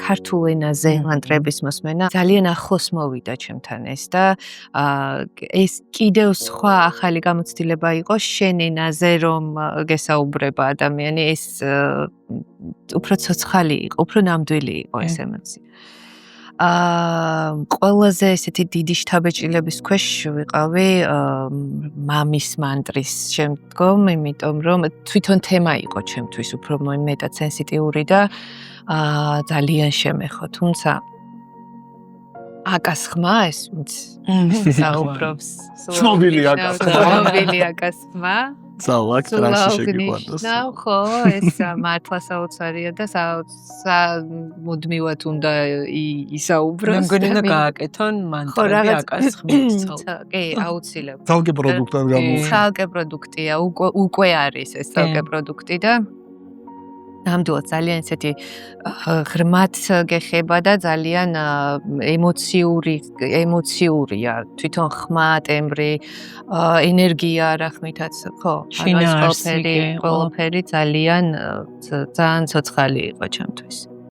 ქართულ ენაზე ლანტრების მოსმენა ძალიან ახლოს მოვიდა ჩემთან ეს და ეს კიდევ სხვა ახალი გამოცდილება იყო შენ ენაზე რომ გესაუბრება ადამიანი ეს უფრო ცოცხალი იყო, უფრო ნამდვილი იყო ეს ემოცია. ყველაზე ესეთი დიდი შთაბეჭდილების ქვეშ ვიყავი მამის მანტრის შემდგომ, იმიტომ რომ თვითონ თემა იყო ჩემთვის უფრო მეტად სენსიტიური და ძალიან შემეხო, თუმცა აკას ხმა ეს ვინც საუბრობს. ცნობილი აკას ხმა. Ძალაკ ტრაში შეგიყვანოს. ხო, ეს მართლა საოცარია და მუდმივად უნდა ისაუბროს. მე მგონი უნდა გააკეთონ მანტრები აკას ხმის ცალკე. კი, აუცილებლად. ცალკე პროდუქტად გამოუშვი. ცალკე პროდუქტია, უკვე არის ეს ცალკე პროდუქტი და ნამდვილად ძალიან ესეთი ღრმად გეხება და ძალიან ემოციურია თვითონ ხმა, ტემბრი, ენერგია რა ხმითაც, ხო, ყველაფერი ყველაფერი ძალიან ცოცხალი იყო ჩემთვის.